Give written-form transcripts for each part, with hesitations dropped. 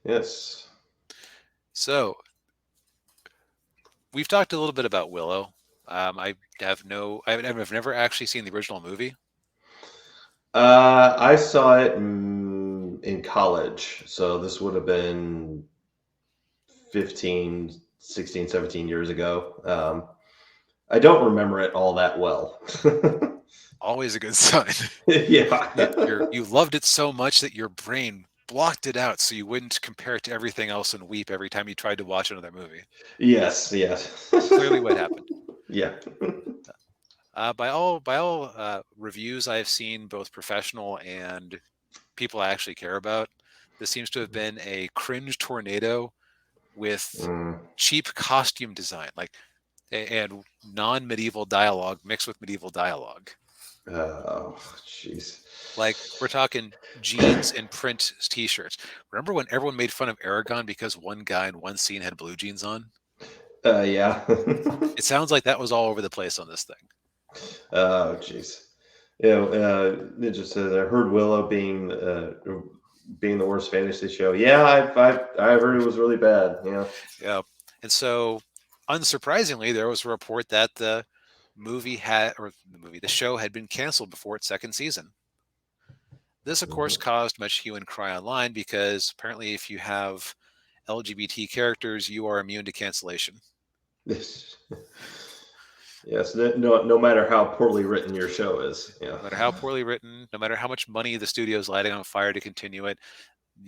Yes. So we've talked a little bit about Willow. I've never actually seen the original movie. I saw it in college, so this would have been 15, 16, 17 years ago. I don't remember it all that well. Always a good sign. Yeah. You loved it so much that your brain blocked it out so you wouldn't compare it to everything else and weep every time you tried to watch another movie. Yes, yes. Clearly, what happened. Yeah. By all reviews I have seen, both professional and people I actually care about, this seems to have been a cringe tornado with Mm. cheap costume design, and non-medieval dialogue mixed with medieval dialogue. Oh, jeez. Like we're talking jeans and print t-shirts. Remember when everyone made fun of Aragon because one guy in one scene had blue jeans on? Yeah. It sounds like that was all over the place on this thing. Oh, jeez. Ninja says I heard Willow being the worst fantasy show. Yeah, I heard it was really bad. Yeah. Yeah. And so, unsurprisingly, there was a report that the show had been canceled before its second season. This, of course, caused much hue and cry online because apparently, if you have LGBT characters, you are immune to cancellation. Yes. Yes. No matter how poorly written your show is. Yeah. No matter how poorly written, no matter how much money the studio is lighting on fire to continue it,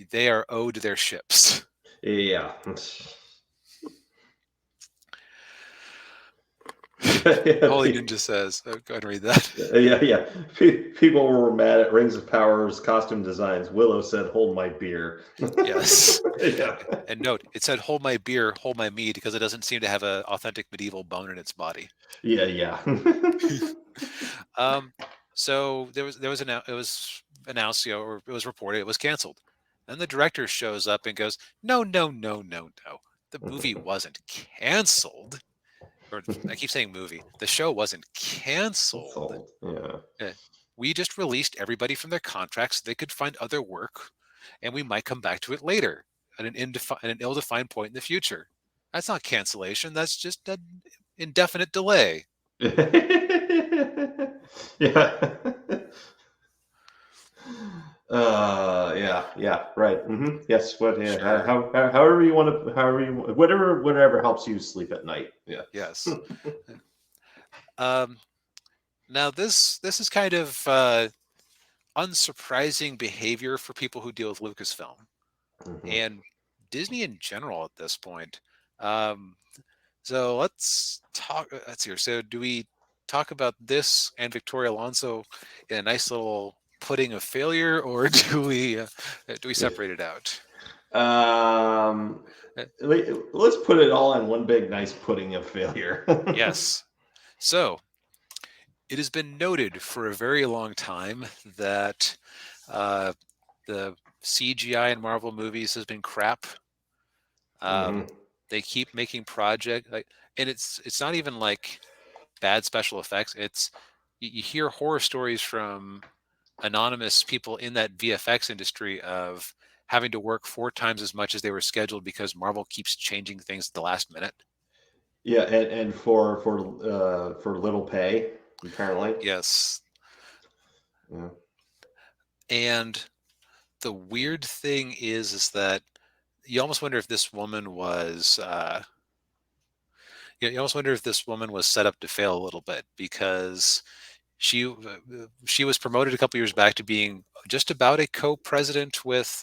they are owed their ships. Yeah. Holy Ninja says, oh, go ahead and read that. Yeah. People were mad at Rings of Power's costume designs. Willow said, "Hold my beer." Yes. Yeah. And note, it said hold my beer, hold my mead because it doesn't seem to have an authentic medieval bone in its body. Yeah. Yeah. Um, so it was announced, or it was reported it was canceled. Then the director shows up and goes, "No, no, no, no, no. The movie wasn't canceled." Or I keep saying movie. The show wasn't That's canceled. old. Yeah. Eh, We just released everybody from their contracts so they could find other work, and we might come back to it later at an ill-defined point in the future. That's not cancellation. That's just an indefinite delay. Yeah. Yeah, right. Yes, what? Yeah, Sure. however you want to, whatever helps you sleep at night. Yeah. Yes. Um, Now this is kind of unsurprising behavior for people who deal with Lucasfilm Mhm. and Disney in general at this point. Um, so let's talk. Let's see here. So do we talk about this and Victoria Alonso in a nice little pudding of failure, or do we separate it out? Um, Uh, let's put it all in one big nice pudding of failure. Yes. So it has been noted for a very long time that uh, the CGI in Marvel movies has been crap. Um, Hmm. they keep making project like, and it's not even like bad special effects. It's you hear horror stories from anonymous people in that VFX industry of having to work 4 times as much as they were scheduled because Marvel keeps changing things at the last minute. Yeah, and for little pay, apparently. Yes, Yeah. and the weird thing is that you almost wonder if this woman was you almost wonder if this woman was set up to fail a little bit because she was promoted a couple years back to being just about a co-president with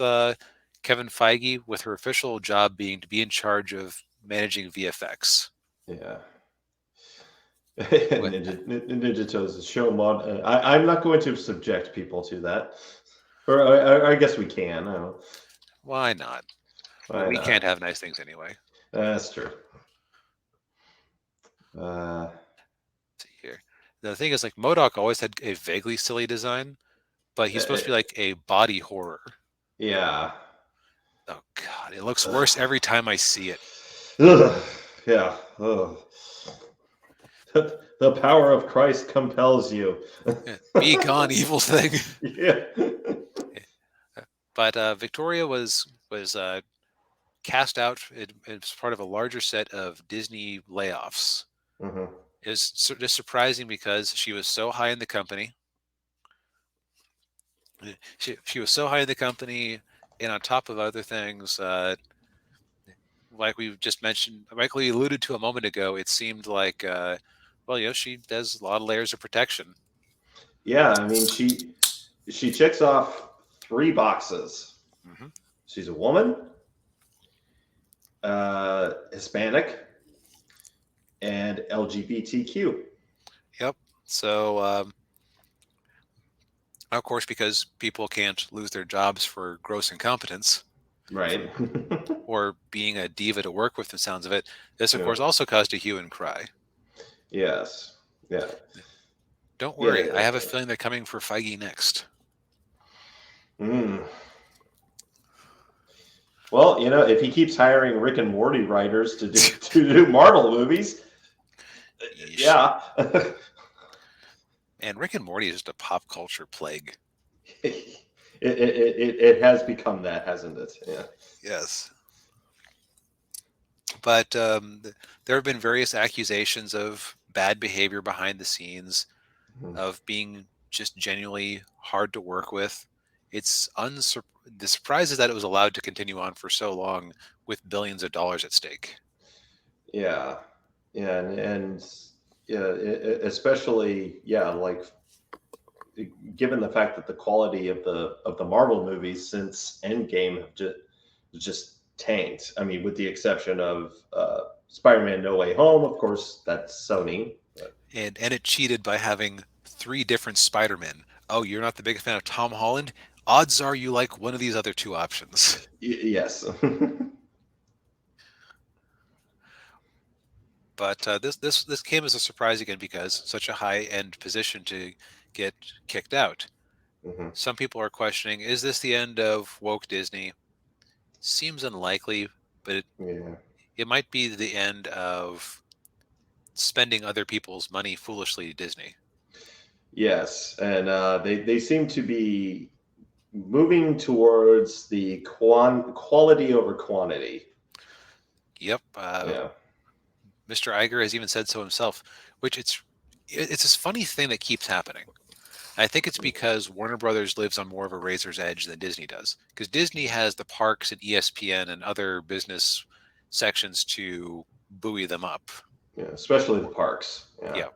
Kevin Feige, with her official job being to be in charge of managing VFX. Yeah. With Ninja Toes show mod. I'm not going to subject people to that, or I guess we can. I don't, why not? why We can't not? have nice things anyway. That's true. Uh, Let's see here. The thing is, like Modoc always had a vaguely silly design, but he's supposed to be uh, like a body horror. yeah. Oh God, it looks worse every time I see it. Ugh. Yeah. Ugh. The power of Christ compels you. Be gone, evil thing. Yeah. But Victoria was cast out. It's part of a larger set of Disney layoffs. Hmm. It was just surprising because she was so high in the company. She was so high in the company, and on top of other things, like we just mentioned, like we alluded to a moment ago, it seemed like, well, she does a lot of layers of protection. Yeah, I mean, she checks off three boxes. Hmm. She's a woman, Hispanic, and LGBTQ. Yep. So, of course, because people can't lose their jobs for gross incompetence Right. or being a diva to work with, the sounds of it, this, of Yeah. course, also caused a hue and cry. Yes. Yeah. Don't worry, I Yeah. have a feeling they're coming for Feige next. Mm. Well, if he keeps hiring Rick and Morty writers to do Marvel movies, Yeesh. yeah. And Rick and Morty is just a pop culture plague. It has become that, hasn't it? Yeah. Yes. But there have been various accusations of bad behavior behind the scenes, Mhm. of being just genuinely hard to work with. It's the surprise is that it was allowed to continue on for so long with billions of dollars at stake. Yeah. Yeah, and yeah, especially like given the fact that the quality of the Marvel movies since Endgame have just tanked. I mean, with the exception of Spider-Man: No Way Home, of course, that's Sony. But And it cheated by having 3 different Spider-Men. Oh, you're not the biggest fan of Tom Holland? Odds are you like one of these other 2 options. yes. But this came as a surprise again because such a high-end position to get kicked out. Hmm. Some people are questioning, is this the end of woke Disney? Seems unlikely, but Yeah. it might be the end of spending other people's money foolishly to Disney. Yes, and they seem to be moving towards the quality over quantity. Yep. Yeah. Mr. Iger has even said so himself, which it's this funny thing that keeps happening. I think it's because Warner Brothers lives on more of a razor's edge than Disney does. Because Disney has the parks and ESPN and other business sections to buoy them up. Yeah, especially the parks. Yeah. Yeah.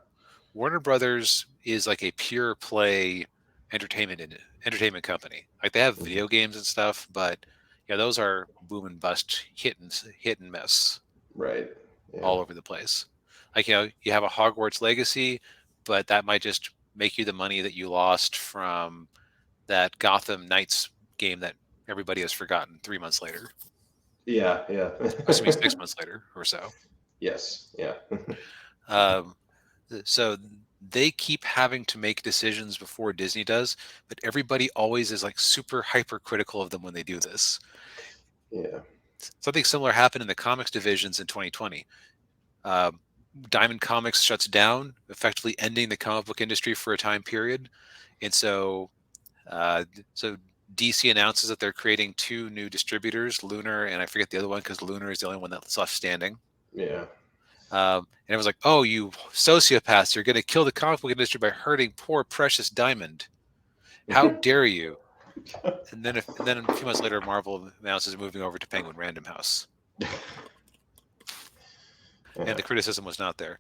Warner Brothers is like a pure play entertainment company. Like they have Mhm. video games and stuff, but yeah, those are boom and bust, hit and miss Right. Yeah. all over the place. Like you have a Hogwarts Legacy, but that might just make you the money that you lost from that Gotham Knights game that everybody has forgotten 3 months later. Yeah. Yeah. Excuse me, 6 months later or so. Yes. Yeah. Um, so they keep having to make decisions before Disney does, but everybody always is like super hypercritical of them when they do this. Yeah. Something similar happened in the comics divisions in 2020. Um, Diamond Comics shuts down, effectively ending the comic book industry for a time period, and uh, so DC announces that they're creating 2 new distributors, Lunar and I forget the other one because Lunar is the only one that's left standing. Yeah. And it was like, "Oh, you sociopaths! You're going to kill the comic book industry by hurting poor precious Diamond. How dare you?" And then a few months later, Marvel announces moving over to Penguin Random House, and Yeah. the criticism was not there.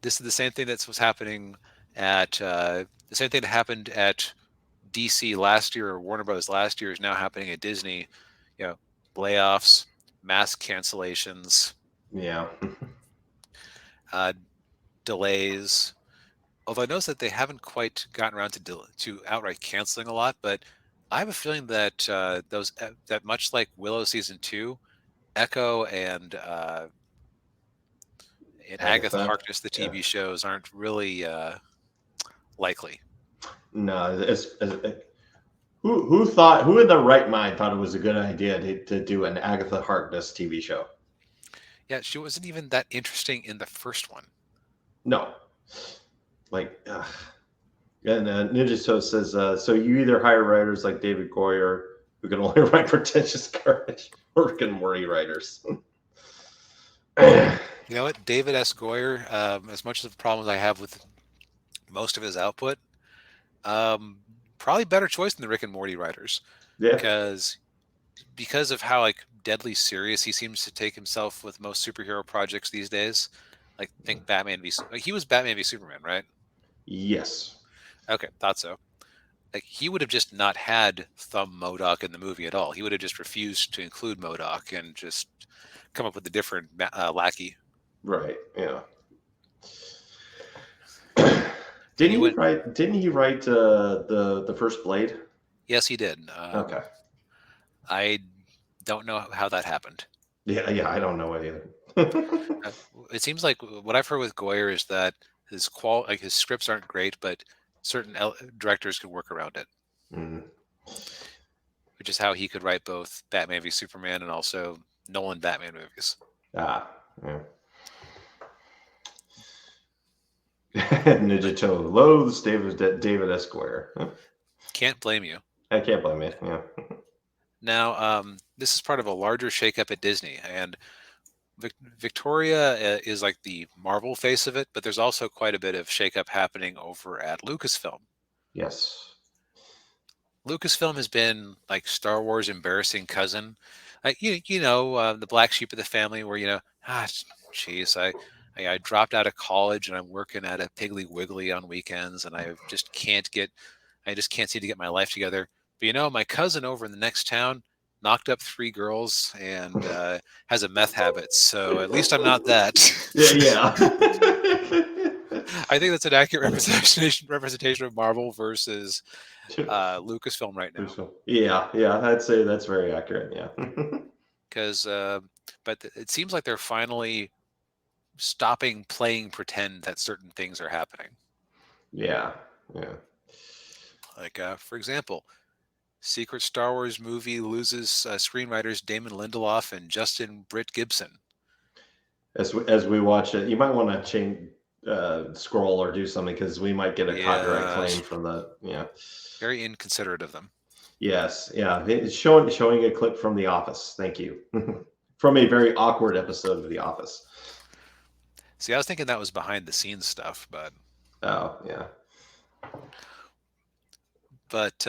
This is the same thing that was happening at the same thing that happened at DC last year or Warner Brothers last year is now happening at Disney. You know, layoffs, mass cancellations, Yeah. uh, delays. Although I noticed that they haven't quite gotten around to outright canceling a lot, but I have a feeling that that much like Willow season 2, Echo and Agatha Agatha. Harkness, the Yeah. TV shows, aren't really likely. No. Who in their right mind thought it was a good idea to do an Agatha Harkness TV show? Yeah, she wasn't even that interesting in the first one. No. Like, and Ninja Toast says, so you either hire writers like David Goyer who can only write pretentious garbage. Rick and Morty writers. You know what? David S. Goyer, as much of the problems I have with most of his output, um, probably better choice than the Rick and Morty writers, Yeah. because of how like deadly serious he seems to take himself with most superhero projects these days. Like think Batman v like, he was Batman v Superman, right? Yes. Okay, thought so. Like he would have just not had Thumb Modoc in the movie at all. He would have just refused to include Modoc and just come up with a different lackey. Right. Yeah. And he went. Didn't he write the first Blade? Yes, he did. Okay. I don't know how that happened. Yeah. Yeah. I don't know it either. It seems like what I've heard with Goyer is that his scripts aren't great, but certain directors can work around it, Mm. which is how he could write both Batman v Superman and also Nolan Batman movies. Ah. Yeah. Ninja Toe loathes David S. Goyer. Can't blame you. I can't blame you. Yeah. Now, this is part of a larger shakeup at Disney, and Victoria is like the Marvel face of it, but there's also quite a bit of shakeup happening over at Lucasfilm. Yes. Lucasfilm has been like Star Wars' embarrassing cousin. The black sheep of the family where, geez, I dropped out of college and I'm working at a Piggly Wiggly on weekends and I just can't seem to get my life together. But my cousin over in the next town knocked up 3 girls and has a meth habit. So at least I'm not that. Yeah. I think that's an accurate representation of Marvel versus Lucasfilm right now. Yeah. I'd say that's very accurate. Yeah. Because, but it seems like they're finally stopping playing pretend that certain things are happening. Yeah. Like, for example, Secret Star Wars movie loses screenwriters Damon Lindelof and Justin Britt Gibson. As we watch it, you might want to change, scroll or do something because we might get a copyright claim from the. Yeah. Very inconsiderate of them. Yes. Yeah. It's showing a clip from The Office. Thank you. From a very awkward episode of The Office. See, I was thinking that was behind the scenes stuff, but. Oh yeah. But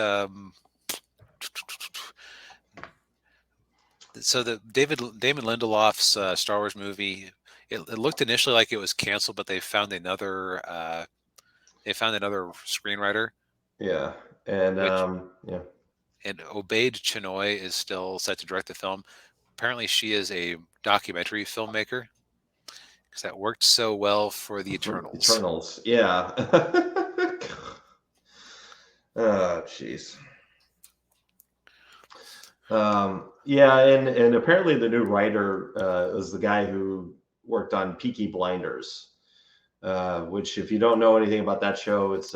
so the Damon Lindelof's Star Wars movie, it looked initially like it was canceled, but they found another screenwriter. Yeah, and yeah. And Obaid Chinoy is still set to direct the film. Apparently, she is a documentary filmmaker because that worked so well for the Eternals. Yeah. Oh, jeez. Yeah, and apparently the new writer is the guy who worked on Peaky Blinders, which, if you don't know anything about that show, it's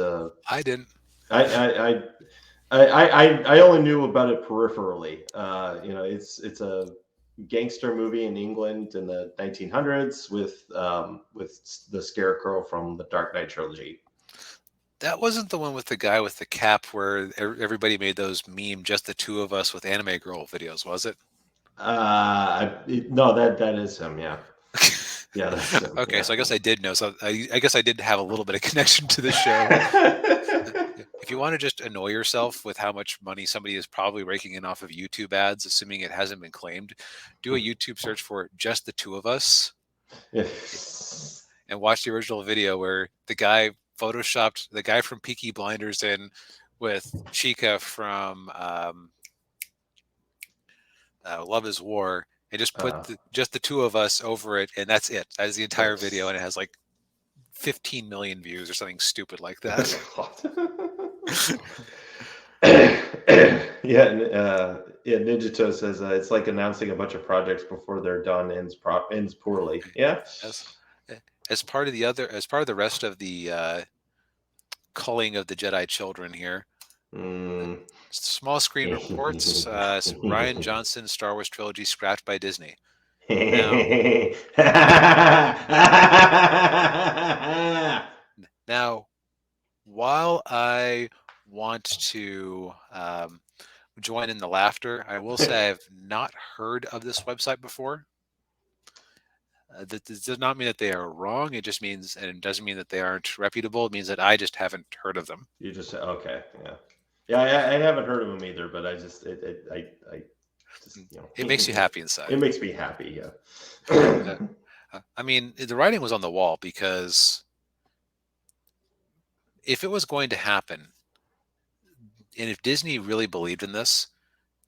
I didn't. I only knew about it peripherally. It's a gangster movie in England in the 1900s with the Scarecrow from the Dark Knight trilogy. That wasn't the one with the guy with the cap where everybody made those meme "just the two of us" with anime girl videos, was it? No, that is him. Yeah. Yeah, that's him. Okay, yeah. So I guess I did know. So I guess I did have a little bit of connection to the show. If you want to just annoy yourself with how much money somebody is probably raking in off of YouTube ads, assuming it hasn't been claimed, do a YouTube search for "just the two of us" and watch the original video where the guy photoshopped the guy from Peaky Blinders in with Chica from Love is War, and just put just the two of us over it, and that's it. That is the entire video, and it has like 15 million views or something stupid like that. Yeah, Ninja Toe says it's like announcing a bunch of projects before they're done ends poorly. Yeah. As part of the rest of the culling of the Jedi children here. Small screen reports: Rian Johnson's Star Wars trilogy scrapped by Disney. Now, while I want to join in the laughter. I will say I've not heard of this website before. That does not mean that they are wrong. It just means, and it doesn't mean that they aren't reputable. It means that I just haven't heard of them. You just okay, yeah, yeah. I haven't heard of them either, but I just I just It makes you happy inside. It makes me happy. Yeah. I mean, the writing was on the wall because if it was going to happen, and if Disney really believed in this,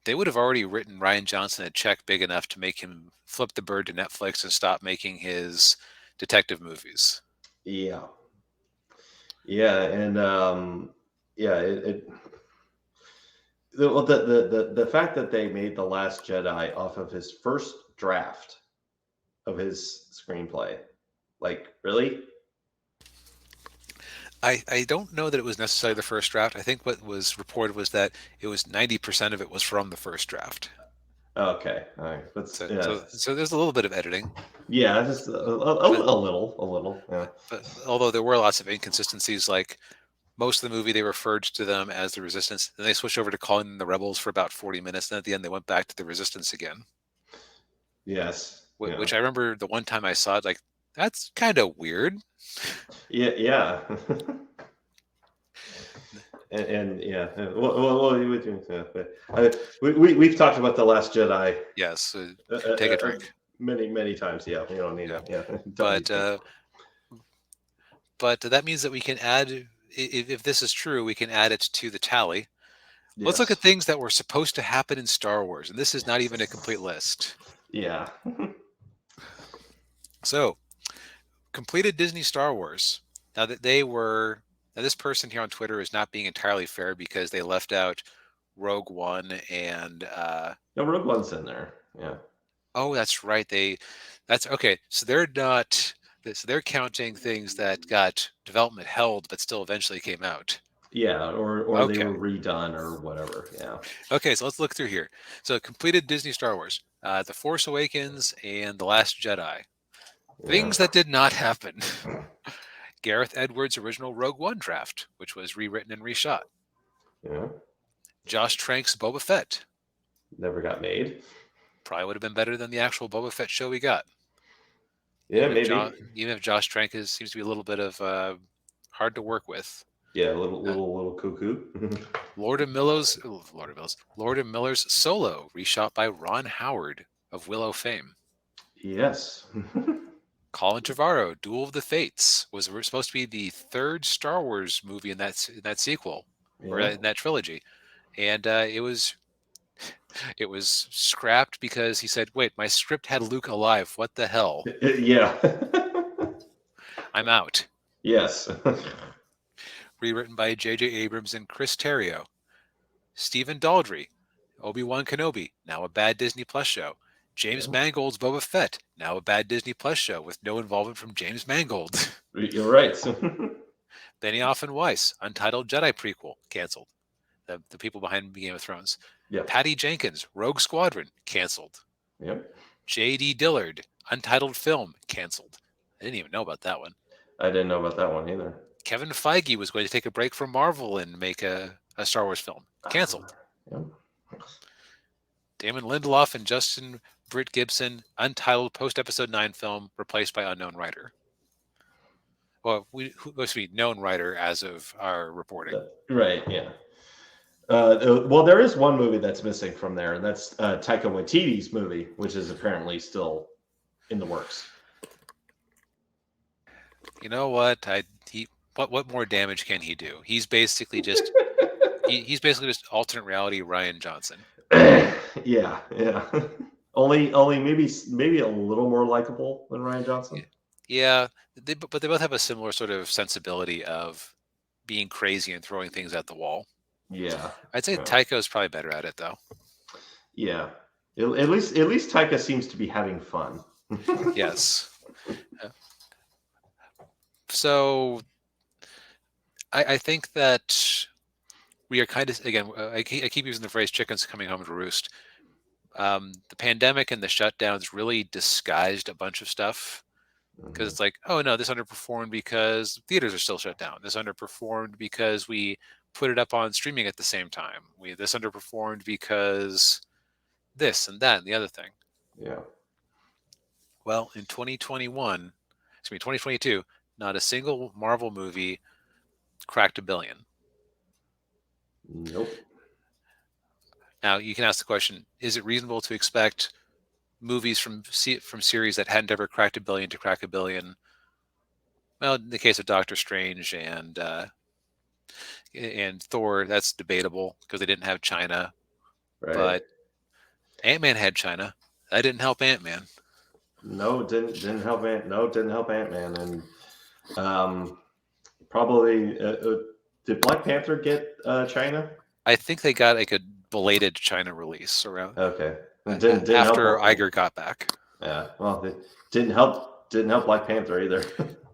they would have already written Rian Johnson a check big enough to make him flip the bird to Netflix and stop making his detective movies. Yeah. Yeah, and yeah, the fact that they made The Last Jedi off of his first draft of his screenplay, like really? I don't know that it was necessarily the first draft. I think what was reported was that it was 90% of it was from the first draft. Okay, all right. So there's a little bit of editing. Yeah, just a little. Yeah. But although there were lots of inconsistencies, like most of the movie they referred to them as the Resistance, then they switched over to calling them the Rebels for about 40 minutes, and at the end they went back to the Resistance again. Yes. Which I remember the one time I saw it, like, that's kind of weird. Yeah. and yeah, we've talked about The Last Jedi. Yes, take a drink. Many times. Yeah, we don't need it. Yeah, but that means that we can add, if this is true, we can add it to the tally. Yes. Let's look at things that were supposed to happen in Star Wars, and this is not even a complete list. Yeah. So, completed Disney Star Wars. Now that this person here on Twitter is not being entirely fair because they left out Rogue One and no, Rogue One's in there. Yeah. Oh, that's right. That's okay. So they're not. So they're counting things that got development held but still eventually came out. Yeah, or Okay. They were redone or whatever. Yeah. Okay, so let's look through here. So completed Disney Star Wars, The Force Awakens, and The Last Jedi. Things that did not happen. Gareth Edwards' original Rogue One draft, which was rewritten and reshot. Yeah. Josh Trank's Boba Fett. Never got made. Probably would have been better than the actual Boba Fett show we got. Yeah, maybe. Even if Josh Trank seems to be a little bit of hard to work with. Yeah, a little cuckoo. Lord of Miller's Solo, reshot by Ron Howard of Willow fame. Yes. Colin Trevorrow, Duel of the Fates, was supposed to be the third Star Wars movie in that sequel, or in that trilogy, and it was scrapped because he said, "Wait, my script had Luke alive. What the hell?" Yeah. I'm out. Yes. Rewritten by J.J. Abrams and Chris Terrio. Stephen Daldry, Obi-Wan Kenobi, now a bad Disney Plus show. James Mangold's Boba Fett, now a bad Disney Plus show with no involvement from James Mangold. You're right. Benioff and Weiss, Untitled Jedi prequel, canceled. The people behind Game of Thrones. Yep. Patty Jenkins, Rogue Squadron, canceled. Yep. J.D. Dillard, Untitled Film, canceled. I didn't even know about that one. I didn't know about that one either. Kevin Feige was going to take a break from Marvel and make a Star Wars film, canceled. Yep. Damon Lindelof and Justin Britt Gibson, Untitled post-episode 9 film, replaced by unknown writer. Well, supposed to be known writer as of our reporting. Right, yeah. Well, there is one movie that's missing from there, and that's Taika Waititi's movie, which is apparently still in the works. You know what? What more damage can he do? He's basically just he's basically just alternate reality Rian Johnson. Yeah. Only maybe a little more likable than Rian Johnson. Yeah, but they both have a similar sort of sensibility of being crazy and throwing things at the wall. Yeah, I'd say Taika is probably better at it though. Yeah, at least Taika seems to be having fun. Yes. So I think that we are kind of, again, I keep using the phrase chickens coming home to roost. The pandemic and the shutdowns really disguised a bunch of stuff because it's like, oh no, this underperformed because theaters are still shut down. This underperformed because we put it up on streaming at the same time. This underperformed because this and that and the other thing. Yeah. Well, in 2022, not a single Marvel movie cracked $1 billion. Nope. Now you can ask the question: is it reasonable to expect movies from series that hadn't ever cracked $1 billion to crack $1 billion? Well, in the case of Doctor Strange and Thor, that's debatable because they didn't have China. Right. But Ant-Man had China. That didn't help Ant-Man. No, didn't help didn't help Ant-Man, and probably did Black Panther get China? I think they got like a belated China release around Okay, didn't after help. Iger got back. Yeah, well, it didn't help Black Panther either.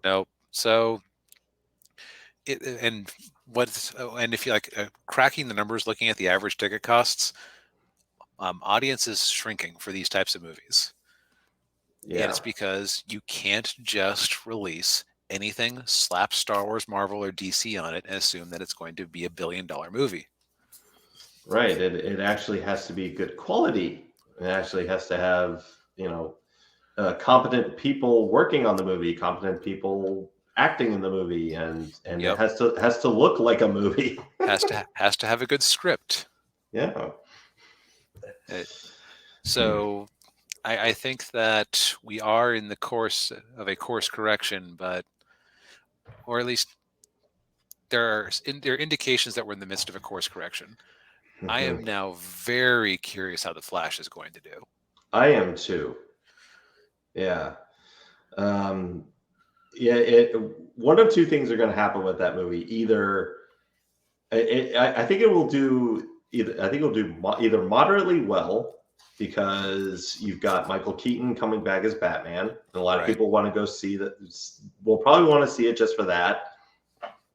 No, so and if you like cracking the numbers, looking at the average ticket costs, audience is shrinking for these types of movies. Yeah. And it's because you can't just release anything, slap Star Wars, Marvel, or DC on it, and assume that it's going to be $1 billion movie. Right. It actually has to be good quality. It actually has to have, competent people working on the movie, competent people acting in the movie, and Yep. it has to look like a movie. has to have a good script. Yeah. So I think that we are in the course of a course correction, or at least there are indications that we're in the midst of a course correction. I am now very curious how The Flash is going to do. I am too. Yeah. One of two things are going to happen with that movie. Either I think it will do either moderately well because you've got Michael Keaton coming back as Batman, and a lot of people want to go see that. We'll probably want to see it just for that,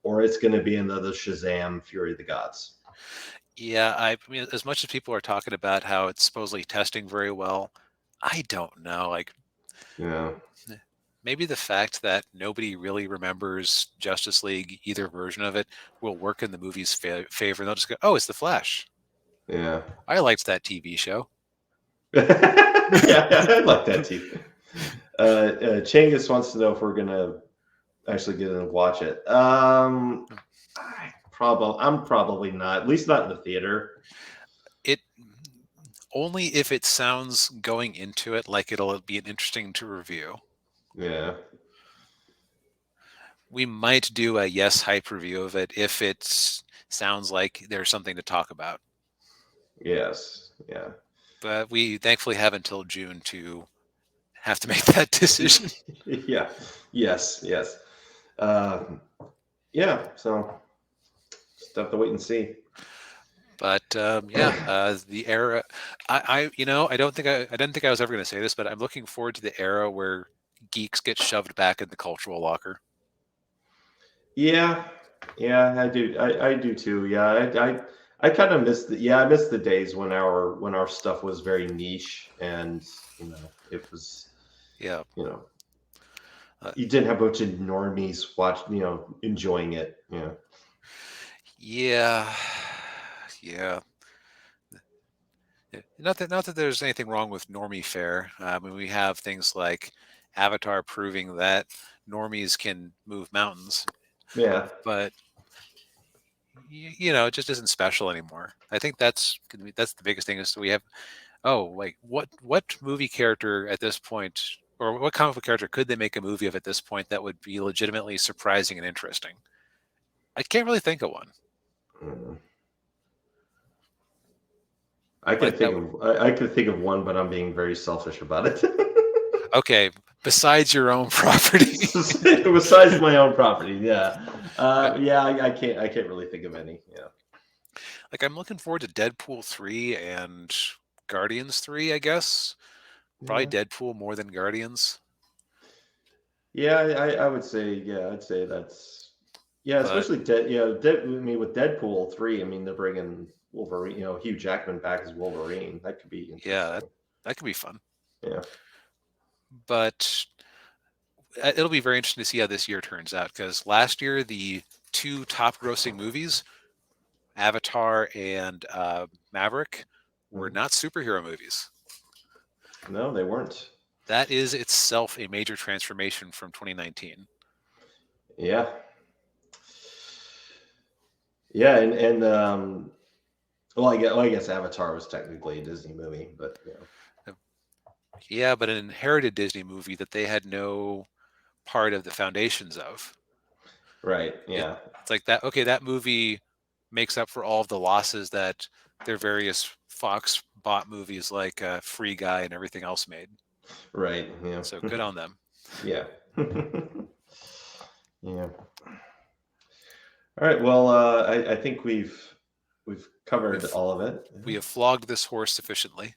or it's going to be another Shazam: Fury of the Gods. Yeah, I mean, as much as people are talking about how it's supposedly testing very well, I don't know. Maybe the fact that nobody really remembers Justice League, either version of it, will work in the movie's favor. And they'll just go, "Oh, it's The Flash." Yeah, I liked that TV show. Yeah, I like that TV. Changus wants to know if we're gonna actually get in and watch it. I'm probably not. At least not in the theater. It only if it sounds going into it like it'll be interesting to review. Yeah. We might do a yes hype review of it if it sounds like there's something to talk about. Yes. Yeah. But we thankfully have until June to have to make that decision. Yeah. Yes. Yes. Yeah. So just have to wait and see. But the era. I didn't think I was ever going to say this, but I'm looking forward to the era where geeks get shoved back in the cultural locker. Yeah. Yeah, I do. I do too. Yeah. I kind of miss I miss the days when our stuff was very niche and it was you didn't have a bunch of normies enjoying it. Yeah. Not that there's anything wrong with normie fare. We have things like Avatar proving that normies can move mountains. Yeah. But it just isn't special anymore. I think that's the biggest thing is we have. Oh, like what movie character at this point, or what comic book character could they make a movie of at this point that would be legitimately surprising and interesting? I can't really think of one. I could think of one, but I'm being very selfish about it. Okay, besides your own property. Besides my own property, yeah. I can't really think of any. Yeah. Like I'm looking forward to Deadpool 3 and Guardians 3, I guess. Probably Deadpool more than Guardians. Yeah, I would say, I'd say that's especially with Deadpool 3, I mean they're bringing Wolverine, Hugh Jackman back as Wolverine. That could be interesting. Yeah, that could be fun. Yeah. But it'll be very interesting to see how this year turns out because last year the two top grossing movies Avatar and Maverick were not superhero movies. No, they weren't. That is itself a major transformation from 2019. Yeah. Yeah, and well, I guess Avatar was technically a Disney movie, but Yeah, but an inherited Disney movie that they had no part of the foundations of. right, yeah, It's like that. Okay, that movie makes up for all of the losses that their various Fox bought movies like Free Guy and everything else made. right, yeah, So good on them. yeah, yeah. All right, well, I think we've covered all of it. We have flogged this horse sufficiently.